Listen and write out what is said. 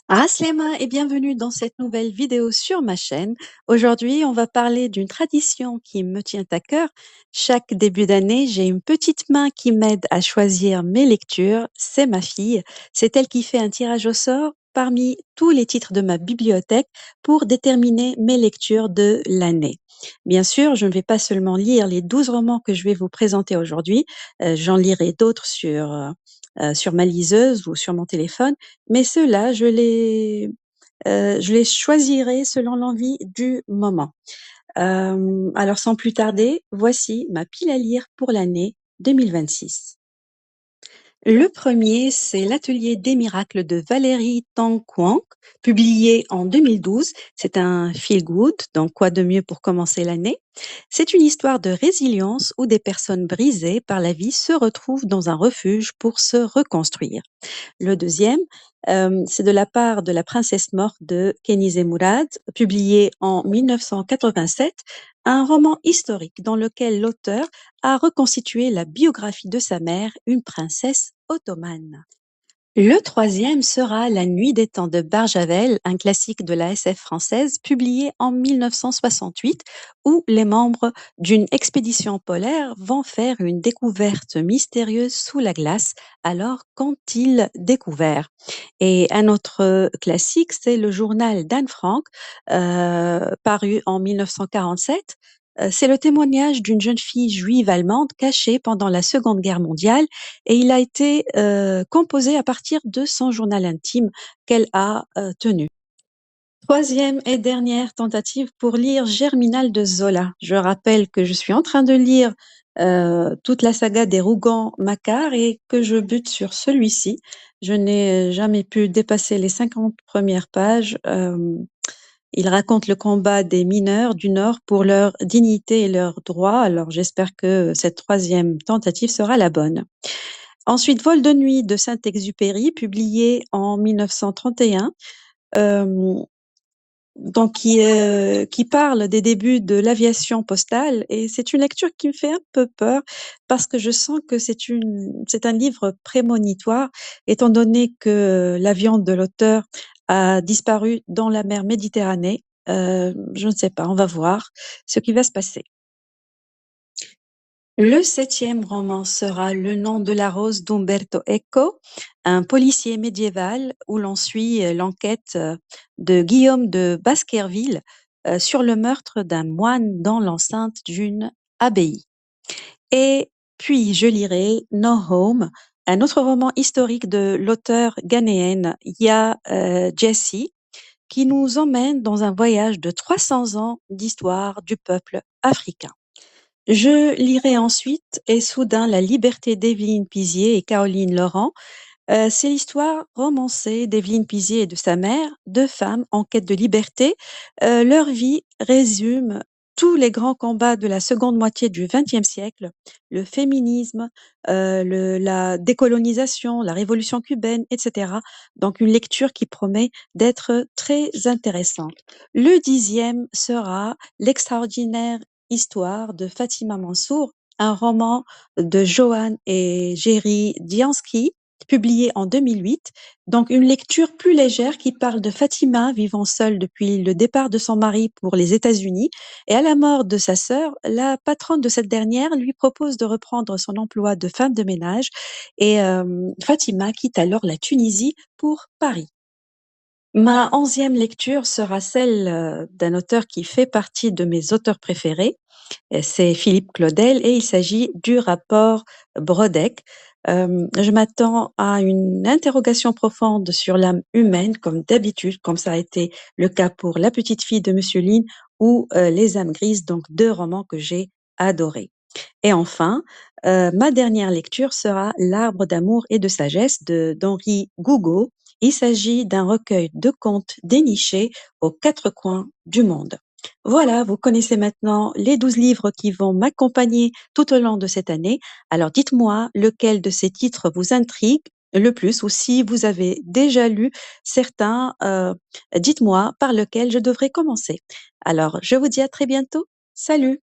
Aslema et bienvenue dans cette nouvelle vidéo sur ma chaîne. Aujourd'hui, on va parler d'une tradition qui me tient à cœur. Chaque début d'année, j'ai une petite main qui m'aide à choisir mes lectures. C'est ma fille. C'est elle qui fait un tirage au sort parmi tous les titres de ma bibliothèque pour déterminer mes lectures de l'année. Bien sûr, je ne vais pas seulement lire les 12 romans que je vais vous présenter aujourd'hui. J'en lirai d'autres sur ma liseuse ou sur mon téléphone, mais ceux-là, je les choisirai selon l'envie du moment. Alors sans plus tarder, voici ma pile à lire pour l'année 2026. Le premier, c'est l'Atelier des miracles de Valérie Tang Quang, publié en 2012. C'est un feel-good, donc quoi de mieux pour commencer l'année. C'est une histoire de résilience où des personnes brisées par la vie se retrouvent dans un refuge pour se reconstruire. Le deuxième, c'est de la part de La princesse morte de Kenise Mourad, publié en 1987, un roman historique dans lequel l'auteur a reconstitué la biographie de sa mère, une princesse ottomane. Le troisième sera La nuit des temps de Barjavel, un classique de la SF française publié en 1968, où les membres d'une expédition polaire vont faire une découverte mystérieuse sous la glace. Alors, qu'ont-ils découvert? Et un autre classique, c'est Le journal d'Anne Frank, paru en 1947. C'est le témoignage d'une jeune fille juive allemande cachée pendant la Seconde Guerre mondiale, et il a été composé à partir de son journal intime qu'elle a tenu. Troisième et dernière tentative pour lire Germinal de Zola. Je rappelle que je suis en train de lire toute la saga des Rougon-Macquart et que je bute sur celui-ci. Je n'ai jamais pu dépasser les 50 premières pages. Il raconte le combat des mineurs du Nord pour leur dignité et leurs droits. Alors j'espère que cette troisième tentative sera la bonne. Ensuite, Vol de nuit de Saint-Exupéry, publié en 1931, donc qui parle des débuts de l'aviation postale, et c'est une lecture qui me fait un peu peur parce que je sens que c'est un livre prémonitoire, étant donné que l'avion de l'auteur a disparu dans la mer Méditerranée. Je ne sais pas, on va voir ce qui va se passer. Le septième roman sera Le nom de la rose d'Umberto Eco, un policier médiéval où l'on suit l'enquête de Guillaume de Baskerville sur le meurtre d'un moine dans l'enceinte d'une abbaye. Et puis je lirai No Home, un autre roman historique de l'auteur ghanéenne Ya Jessie, qui nous emmène dans un voyage de 300 ans d'histoire du peuple africain. Je lirai ensuite Et soudain la liberté d'Evelyne Pizier et Caroline Laurent. C'est l'histoire romancée d'Evelyne Pizier et de sa mère, deux femmes en quête de liberté. Leur vie résume tous les grands combats de la seconde moitié du XXe siècle, le féminisme, la décolonisation, la révolution cubaine, etc. Donc une lecture qui promet d'être très intéressante. Le dixième sera L'extraordinaire histoire de Fatima Mansour, un roman de Joanne et Jerry Diansky, publié en 2008. Donc une lecture plus légère qui parle de Fatima vivant seule depuis le départ de son mari pour les États-Unis, et à la mort de sa sœur, la patronne de cette dernière lui propose de reprendre son emploi de femme de ménage, et Fatima quitte alors la Tunisie pour Paris. Ma 11e lecture sera celle d'un auteur qui fait partie de mes auteurs préférés. C'est Philippe Claudel et il s'agit du rapport Brodeck. Je m'attends à une interrogation profonde sur l'âme humaine, comme d'habitude, comme ça a été le cas pour La petite fille de Monsieur Lin ou Les âmes grises, donc deux romans que j'ai adorés. Et enfin, ma dernière lecture sera L'arbre d'amour et de sagesse d'Henri Gougaud. Il s'agit d'un recueil de contes dénichés aux quatre coins du monde. Voilà, vous connaissez maintenant les 12 livres qui vont m'accompagner tout au long de cette année. Alors dites-moi lequel de ces titres vous intrigue le plus, ou si vous avez déjà lu certains, dites-moi par lequel je devrais commencer. Alors, je vous dis à très bientôt. Salut!